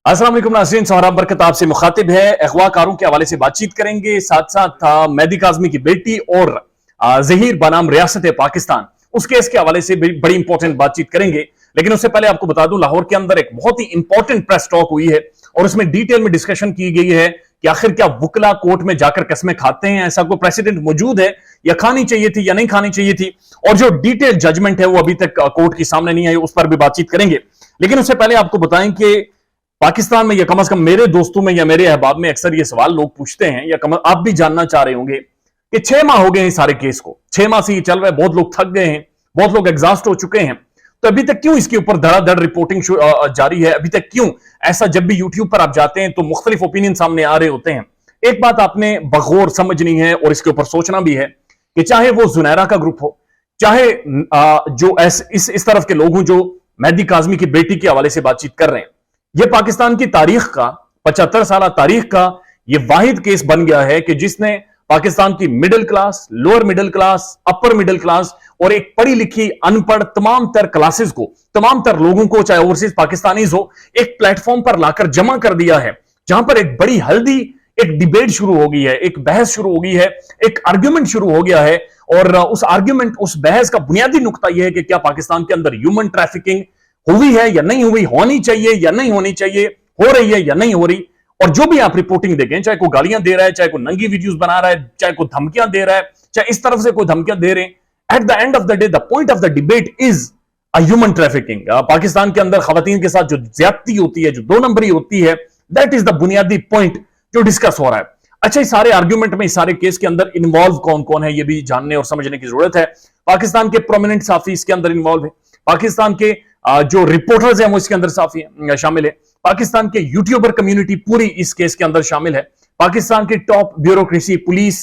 अस्सलाम वालेकुम नाज़रीन, सोहराब बरकत आपसे मुखातिब है। अगवाकारों के हवाले से बातचीत करेंगे, साथ साथ मेहदी काज़मी की बेटी और ज़हीर बनाम रियासत पाकिस्तान उस केस के हवाले से बड़ी इंपॉर्टेंट बातचीत करेंगे। लेकिन उससे पहले आपको बता दूं, लाहौर के अंदर एक बहुत ही इंपॉर्टेंट प्रेस टॉक हुई है और उसमें डिटेल में डिस्कशन की गई है कि आखिर क्या वुकला कोर्ट में जाकर कस्में खाते हैं, ऐसा कोई प्रेसिडेंट मौजूद है या खानी चाहिए थी या नहीं खानी चाहिए थी, और जो डिटेल जजमेंट है वो अभी तक कोर्ट के सामने नहीं आई, उस पर भी बातचीत करेंगे। लेकिन उससे पहले आपको बताएं कि पाकिस्तान में या कम से कम मेरे दोस्तों में या मेरे अहबाब में अक्सर ये सवाल लोग पूछते हैं, या आप भी जानना चाह रहे होंगे कि 6 माह हो गए हैं सारे केस को, 6 माह से ये चल रहा है, बहुत लोग थक गए हैं, बहुत लोग एग्जॉस्ट हो चुके हैं, तो अभी तक क्यों इसके ऊपर धड़ाधड़ रिपोर्टिंग जारी है, अभी तक क्यों ऐसा? जब भी यूट्यूब पर आप जाते हैं तो मुख्तलिफ ओपिनियन सामने आ रहे होते हैं। एक बात आपने बगौर समझनी है और इसके ऊपर सोचना भी है कि चाहे वो जुनैरा का ग्रुप हो, चाहे जो इस तरफ के लोग हों जो मेहदी काज़मी की बेटी के हवाले से बातचीत कर रहे हैं, यह पाकिस्तान की तारीख का, 75 साल तारीख का यह वाहिद केस बन गया है कि जिसने पाकिस्तान की middle class, lower middle class, upper middle class और एक पढ़ी लिखी अनपढ़ तमाम तर क्लासेस को, तमाम तर लोगों को, चाहे ओवरसीज पाकिस्तानीज हो, एक प्लेटफॉर्म पर लाकर जमा कर दिया है, जहां पर एक बड़ी हल्दी एक डिबेट शुरू हो गई है, एक बहस शुरू हो गई है, एक आर्ग्यूमेंट शुरू हो गया है। और उस आर्ग्यूमेंट, उस बहस का बुनियादी नुकता यह है कि क्या पाकिस्तान के अंदर ह्यूमन ट्रैफिकिंग हुई है या नहीं हुई, होनी चाहिए या नहीं होनी चाहिए, हो रही है या नहीं हो रही। और जो भी आप रिपोर्टिंग देखें, चाहे कोई गालियां दे रहा है, चाहे कोई नंगी वीडियोस बना रहा है, चाहे कोई धमकियां दे रहा है, चाहे इस तरफ से कोई धमकियां दे रहे हैं, at the end of the day the point of the debate is a human trafficking. Pakistan के अंदर खवातीन के साथ जो ज्यादती होती है, जो 2 नंबरी होती है, दैट इज द बुनियादी पॉइंट जो डिस्कस हो रहा है। अच्छा, इस सारे आर्ग्यूमेंट में, इस सारे केस के अंदर इन्वॉल्व कौन कौन है, यह भी जानने और समझने की जरूरत है। पाकिस्तान के प्रोमिनेंट साफी इसके अंदर इन्वॉल्व है, पाकिस्तान के जो रिपोर्टर्स हैं वो इसके अंदर शामिल है, पाकिस्तान के यूट्यूबर कम्युनिटी पूरी इस केस के अंदर शामिल है, पाकिस्तान की टॉप ब्यूरोक्रेसी, पुलिस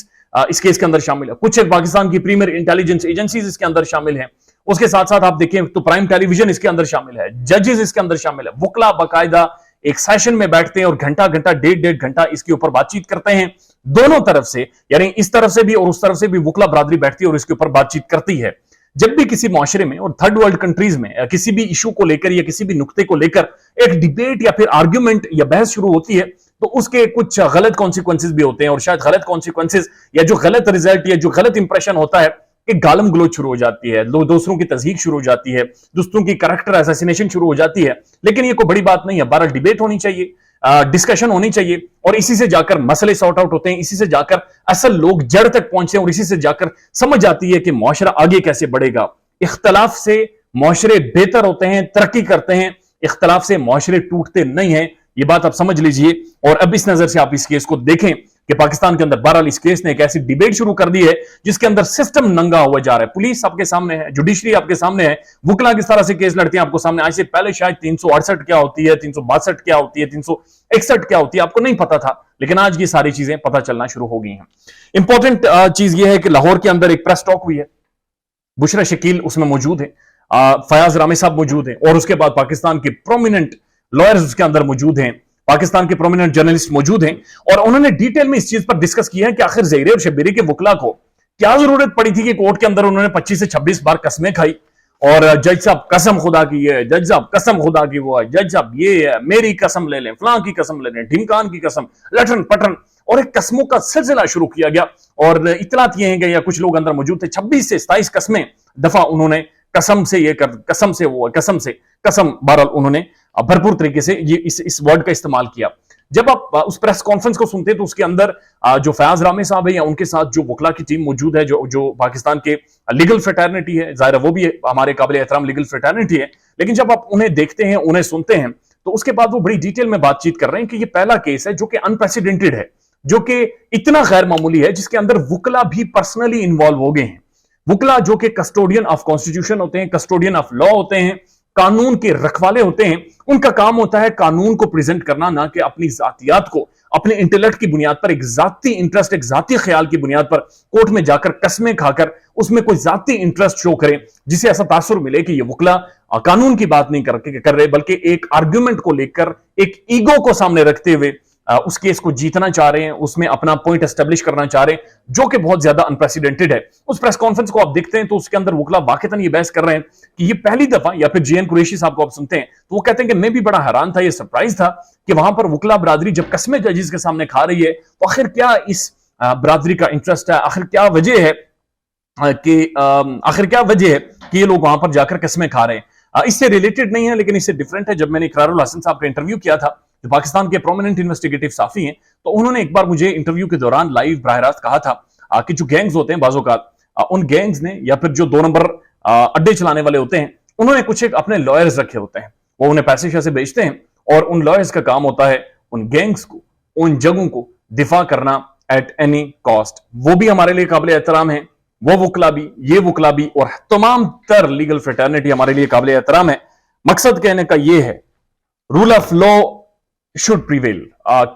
इस केस के अंदर शामिल है, कुछ पाकिस्तान की प्रीमियर इंटेलिजेंस एजेंसीज इसके अंदर शामिल हैं। उसके साथ साथ आप देखें तो प्राइम टेलीविजन इसके अंदर शामिल है, जजेस इसके अंदर शामिल है, वुकला बाकायदा एक सेशन में बैठते हैं और घंटा घंटा, डेढ़ घंटा इसके ऊपर बातचीत करते हैं, दोनों तरफ से, यानी इस तरफ से भी और उस तरफ से भी वुकला बरादरी बैठती है और इसके ऊपर बातचीत करती है। जब भी किसी मुआशरे में और थर्ड वर्ल्ड कंट्रीज में किसी भी इशू को लेकर या किसी भी नुक्ते को लेकर एक डिबेट या फिर आर्ग्यूमेंट या बहस शुरू होती है, तो उसके कुछ गलत कॉन्सिक्वेंसेस भी होते हैं, और शायद गलत कॉन्सिक्वेंसेस या जो गलत रिजल्ट या जो गलत इंप्रेशन होता है, एक गालम गलोच शुरू हो जाती है, दूसरों की तज़हीक शुरू हो जाती है, दूसरों की कैरेक्टर असैसिनेशन शुरू हो जाती है। लेकिन ये कोई बड़ी बात नहीं है, बहरहाल डिबेट होनी चाहिए, डिस्कशन होनी चाहिए, और इसी से जाकर मसले सॉर्ट आउट होते हैं, इसी से जाकर असल लोग जड़ तक पहुंचते हैं, और इसी से जाकर समझ आती है कि मुआशरा आगे कैसे बढ़ेगा। इख्तलाफ से मुआशरे बेहतर होते हैं, तरक्की करते हैं, इख्तलाफ से मुआशरे टूटते नहीं हैं, ये बात आप समझ लीजिए। और अब इस नजर से आप इस केस को देखें कि पाकिस्तान के अंदर बहरहाल इस केस ने एक ऐसी डिबेट शुरू कर दी है जिसके अंदर सिस्टम नंगा हुआ जा रहा है। पुलिस आपके सामने है, जुडिशरी आपके सामने है, वुकला किस तरह से केस लड़ते हैं आपको सामने। आज से पहले शायद 368 क्या होती है, 362 क्या होती है, 361 क्या होती है, आपको नहीं पता था, लेकिन आज ये सारी चीजें पता चलना शुरू हो गई हैं। इंपॉर्टेंट चीज ये है कि लाहौर के अंदर एक प्रेस टॉक हुई है, बुशरा शकील उसमें मौजूद है, फयाज रामे साहब मौजूद हैं, और उसके बाद पाकिस्तान के प्रोमिनेंट लॉयर्स उसके अंदर मौजूद हैं, पाकिस्तान के प्रोमिनेंट जर्नलिस्ट मौजूद हैं, और उन्होंने डिटेल में इस चीज पर डिस्कस किया है कि आखिर ज़हीर और शब्बीरी के वुकला को क्या जरूरत पड़ी थी कि कोर्ट के अंदर उन्होंने 25 से 26 बार कसमें खाई, और जज साहब कसम खुदा की है, जज साहब कसम खुदा की वो है, जज साहब ये है, मेरी कसम ले लें, फलां की कसम ले लें, ढिमकान की कसम, लटन पटन, और एक कसमों का सिलसिला शुरू किया गया। और इतलात ये है कि या कुछ लोग अंदर मौजूद थे, 26 से 27 कसमें दफा उन्होंने कसम से ये कर, कसम से वो, कसम से कसम, बहरहाल उन्होंने भरपूर तरीके से ये इस वर्ड का इस्तेमाल किया। जब आप उस प्रेस कॉन्फ्रेंस को सुनते हैं तो उसके अंदर जो फयाज रामे साहब है या उनके साथ जो वुकला की टीम मौजूद है, जो पाकिस्तान के लीगल फ्रेटर्निटी है, जाहिर है वो भी हमारे काबिल एहतराम लीगल फ्रेटर्निटी है, लेकिन जब आप उन्हें देखते हैं, उन्हें सुनते हैं, तो उसके बाद वो बड़ी डिटेल में बातचीत कर रहे हैं कि ये पहला केस है जो कि अनप्रेसिडेंटेड है, जो कि इतना गैर मामूली है, जिसके अंदर वुकला भी पर्सनली इन्वॉल्व हो गए हैं। वुकला जो कि कस्टोडियन ऑफ कॉन्स्टिट्यूशन होते हैं, कस्टोडियन ऑफ लॉ होते हैं, कानून के रखवाले होते हैं, उनका काम होता है कानून को प्रेजेंट करना, ना कि अपनी जातियात को अपने इंटेलेक्ट की बुनियाद पर, एक जाती इंटरेस्ट, एक जाती ख्याल की बुनियाद पर कोर्ट में जाकर कसमें खाकर उसमें कोई जाती इंटरेस्ट शो करें, जिसे ऐसा तासुर मिले कि ये वुकला कानून की बात नहीं कर रहे, बल्कि एक आर्ग्यूमेंट को लेकर, एक ईगो को सामने रखते हुए اس کیس کو جیتنا چاہ رہے ہیں, اس میں اپنا پوائنٹ اسٹیبلش کرنا چاہ رہے ہیں, جو کہ بہت زیادہ انپریسیڈنٹڈ ہے. اس پریس کانفرنس کو آپ دیکھتے ہیں تو اس کے اندر وکلا واقعتاً یہ بحث کر رہے ہیں کہ یہ پہلی دفعہ, یا پھر جی این قریشی صاحب کو آپ سنتے ہیں تو وہ کہتے ہیں کہ میں بھی بڑا حیران تھا, یہ سرپرائز تھا کہ وہاں پر وکلا برادری جب قسمیں ججز کے سامنے کھا رہی ہے تو آخر کیا اس برادری کا انٹرسٹ ہے, آخر کیا وجہ ہے کہ یہ لوگ وہاں پر جا کر قسمیں کھا رہے ہیں. اس سے ریلیٹڈ نہیں ہے لیکن اس سے ڈیفرنٹ ہے. جب میں نے اقرار الحسن صاحب کا انٹرویو کیا تھا جو پاکستان کے پرومیننٹ انویسٹیگیٹو صحافی ہیں, تو انہوں نے ایک بار مجھے انٹرویو کے دوران لائیو براہ راست کہا تھا کہ جو گینگز ہوتے ہیں بعض اوقات, ان گینگز نے یا پھر جو 2 نمبر اڈے چلانے والے ہوتے ہیں انہوں نے کچھ ایک اپنے لائرز رکھے ہوتے ہیں, وہ انہیں پیسے شیسے بیچتے ہیں اور ان لائرز کا کام ہوتا ہے ان گینگز کو, ان جگہوں کو دفاع کرنا ایٹ اینی کاسٹ. وہ بھی ہمارے لیے قابل احترام ہیں, وہ وکلا بھی, یہ وکلا بھی, اور تمام تر لیگل فریٹرنیٹی ہمارے لیے قابل احترام ہے. مقصد کہنے کا یہ ہے rule of law should prevail,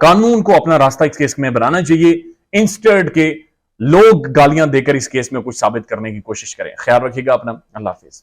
قانون کو اپنا راستہ اس کیس میں بنانا چاہیے انسٹیڈ کے لوگ گالیاں دے کر اس کیس میں کچھ ثابت کرنے کی کوشش کریں. خیال رکھیے گا اپنا, اللہ حافظ.